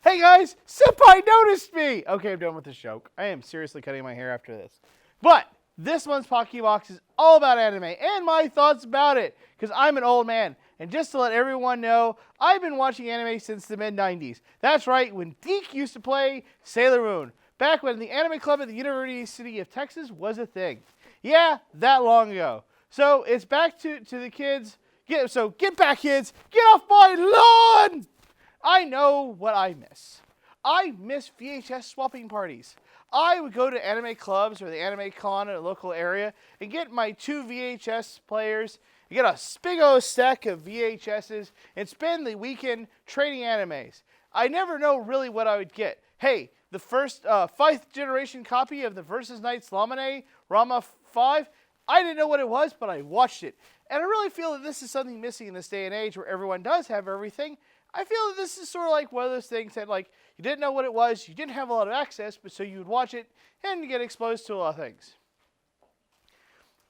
Hey guys, Senpai noticed me! Okay, I'm done with this joke. I am seriously cutting my hair after this. But this month's Pocky Box is all about anime and my thoughts about it, because I'm an old man. And just to let everyone know, I've been watching anime since the mid-90s. That's right, when Deke used to play Sailor Moon, back when the anime club at the University of Texas was a thing. Yeah, that long ago. So it's back to the kids. Get back, kids! Get off my lawn! I know what I miss. I miss VHS swapping parties. I would go to anime clubs or the anime con in a local area and get my 2 VHS players, and get a big old stack of VHSs, and spend the weekend trading animes. I never know really what I would get. Hey, the first 5th generation copy of the Versus Knights Lamine Rama 5, I didn't know what it was, but I watched it. And I really feel that this is something missing in this day and age where everyone does have everything. I feel that this is sort of like one of those things that, like, you didn't know what it was, you didn't have a lot of access, but so you would watch it and you get exposed to a lot of things.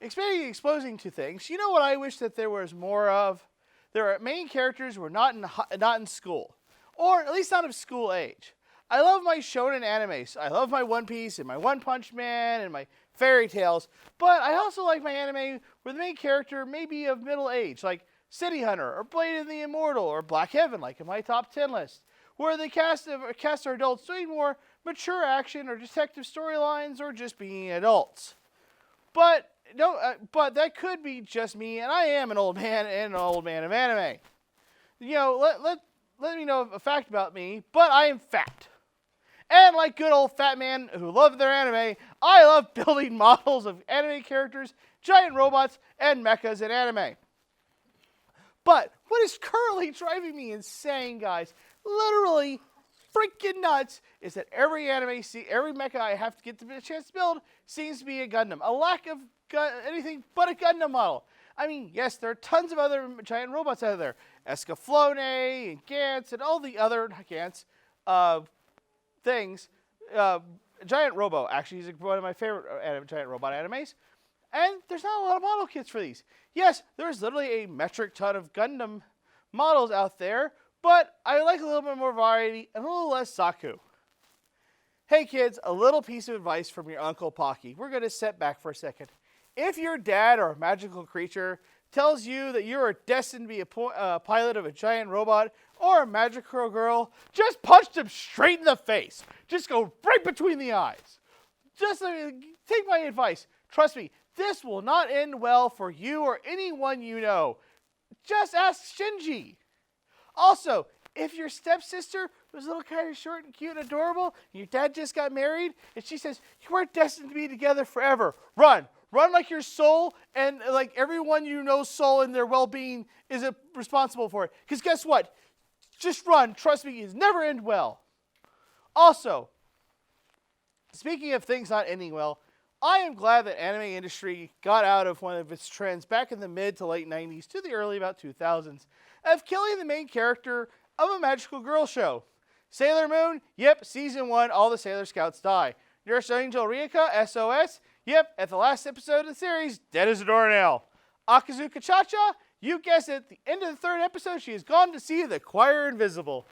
Exposing to things, you know what I wish that there was more of? There are main characters who are not in school, or at least not of school age. I love my shonen animes. I love my One Piece and my One Punch Man and my fairy tales, but I also like my anime where the main character may be of middle age, like City Hunter, or Blade of the Immortal, or Black Heaven, like in my top 10 list, where the cast are adults doing more mature action or detective storylines, or just being adults. But but that could be just me, and I am an old man and an old man of anime. You know, let me know a fact about me, but I am fat. And like good old fat man who love their anime, I love building models of anime characters, giant robots, and mechas in anime. But what is currently driving me insane, guys, literally freaking nuts, is that every anime, every mecha I have to get a chance to build seems to be a Gundam. A lack of anything but a Gundam model. I mean, yes, there are tons of other giant robots out there. Escaflowne and Gantz and all the other Gantz things. Giant Robo, actually, is one of my favorite giant robot animes. And there's not a lot of model kits for these. Yes, there's literally a metric ton of Gundam models out there, but I like a little bit more variety and a little less Saku. Hey kids, a little piece of advice from your Uncle Pocky. We're going to sit back for a second. If your dad or a magical creature tells you that you are destined to be a pilot of a giant robot or a magical girl, just punch them straight in the face. Just go right between the eyes. Just take my advice. Trust me, this will not end well for you or anyone you know. Just ask Shinji. Also, if your stepsister was a little kind of short and cute and adorable, and your dad just got married, and she says, you are destined to be together forever, run. Run like your soul and like everyone you know's soul and their well-being is responsible for it. Because guess what? Just run. Trust me, it never end well. Also, speaking of things not ending well, I am glad that anime industry got out of one of its trends back in the mid to late 90s to the early about 2000s of killing the main character of a magical girl show. Sailor Moon, yep, season 1, all the Sailor Scouts die. Nurse Angel Rika, SOS, yep, at the last episode of the series, dead as a doornail. Akazuka Cha-Cha, you guessed it, at the end of the 3rd episode, she has gone to see the Choir Invisible.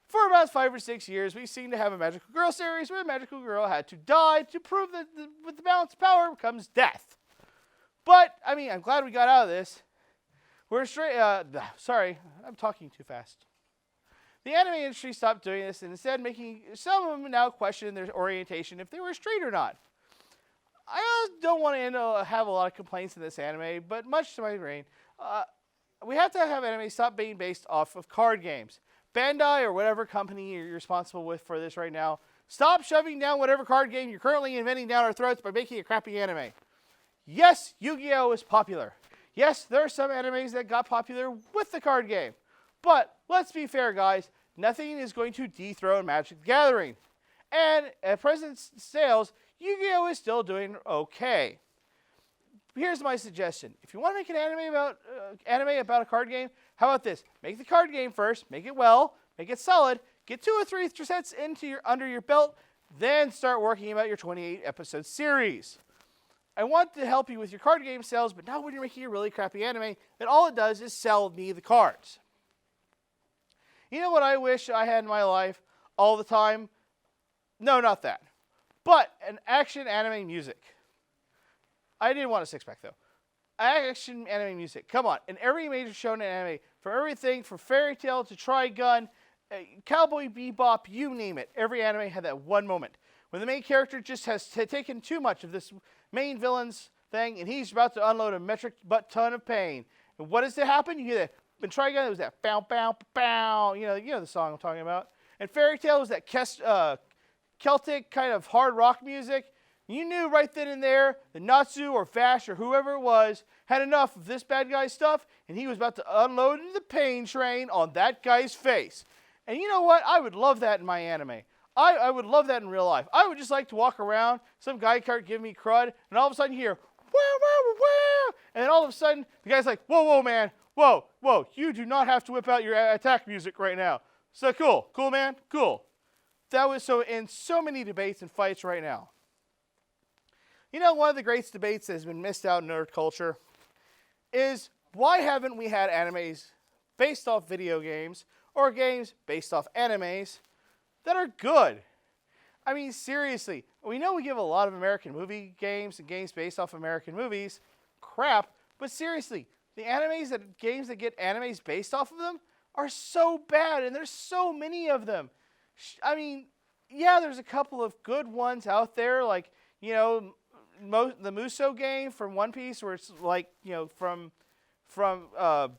For about 5 or 6 years, we seem to have a magical girl series where the magical girl had to die to prove that with the balance of power comes death. But, I mean, I'm glad we got out of this. Sorry, I'm talking too fast. The anime industry stopped doing this and instead making some of them now question their orientation if they were straight or not. I don't want to have a lot of complaints in this anime, but much to my brain, we have to have anime stop being based off of card games. Bandai or whatever company you're responsible with for this right now, stop shoving down whatever card game you're currently inventing down our throats by making a crappy anime. Yes, Yu-Gi-Oh! Is popular. Yes, there are some animes that got popular with the card game. But let's be fair, guys. Nothing is going to dethrone Magic the Gathering. And at present sales, Yu-Gi-Oh! Is still doing okay. Here's my suggestion. If you want to make an anime about a card game, how about this? Make the card game first, make it well, make it solid, get 2 or 3 sets under your belt, then start working about your 28-episode series. I want to help you with your card game sales, but not when you're making a really crappy anime that all it does is sell me the cards. You know what I wish I had in my life all the time? No, not that. But an action anime music. I didn't want a six-pack, though. Action anime music. Come on. In every major shonen anime, from everything from Fairy Tail to Trigun, Cowboy Bebop, you name it. Every anime had that one moment when the main character just has taken too much of this main villain's thing, and he's about to unload a metric butt ton of pain. And what does to happen? You hear that. In Trigun, it was that bow, bow, bow. You know the song I'm talking about. And Fairy Tail was that Celtic kind of hard rock music. You knew right then and there that Natsu or Vash or whoever it was had enough of this bad guy's stuff, and he was about to unload into the pain train on that guy's face. And you know what? I would love that in my anime. I would love that in real life. I would just like to walk around, some guy cart give me crud, and all of a sudden you hear, wow, wow, wow, and then all of a sudden the guy's like, whoa, whoa, man, whoa, whoa, you do not have to whip out your attack music right now. So cool, man, cool. That was so in so many debates and fights right now. You know, one of the great debates that has been missed out in nerd culture is why haven't we had animes based off video games or games based off animes that are good? I mean, seriously, we know we give a lot of American movie games and games based off American movies crap, but seriously, the games that get animes based off of them are so bad, and there's so many of them. I mean, yeah, there's a couple of good ones out there, like, you know, the Muso game from One Piece, where it's like, you know, the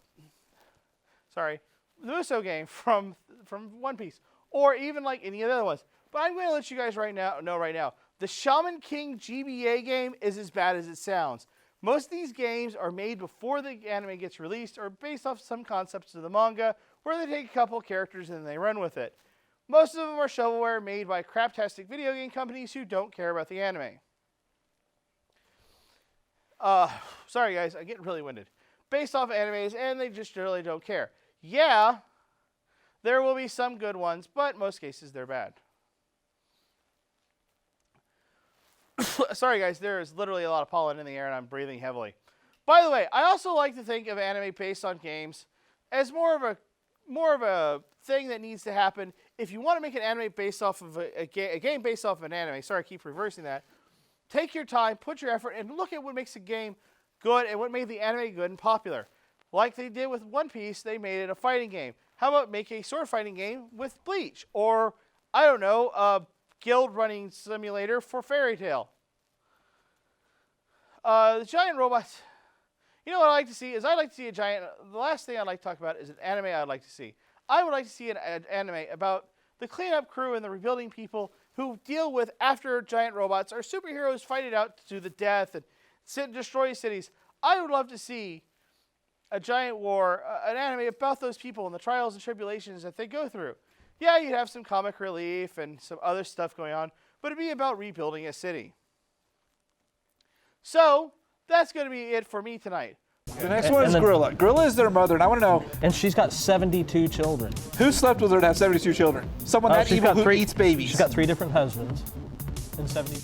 Muso game from One Piece, or even like any of the other ones. But I'm going to let you guys know right now, the Shaman King GBA game is as bad as it sounds. Most of these games are made before the anime gets released, or based off some concepts of the manga, where they take a couple characters and they run with it. Most of them are shovelware made by craptastic video game companies who don't care about the anime. Sorry guys, I get really winded. Based off animes, and they just really don't care. Yeah, there will be some good ones, but most cases they're bad. Sorry guys, there is literally a lot of pollen in the air and I'm breathing heavily. By the way, I also like to think of anime based on games as more of a thing that needs to happen. If you want to make an anime based off of a game based off of an anime, sorry, I keep reversing that. Take your time, put your effort, and look at what makes a game good and what made the anime good and popular. Like they did with One Piece, they made it a fighting game. How about make a sword fighting game with Bleach? Or, I don't know, a guild running simulator for Fairy Tail. The giant robots. You know what I like to see is the last thing I'd like to talk about is an anime I'd like to see. I would like to see an anime about the cleanup crew and the rebuilding people who deal with after giant robots or superheroes fight it out to the death and destroy cities. I would love to see a giant war, an anime about those people and the trials and tribulations that they go through. Yeah, you'd have some comic relief and some other stuff going on, but it'd be about rebuilding a city. So, that's going to be it for me tonight. The next one is Gorilla. Gorilla is their mother, and I want to know... And she's got 72 children. Who slept with her to have 72 children? Someone that evil who eats babies. She's got 3 different husbands and 72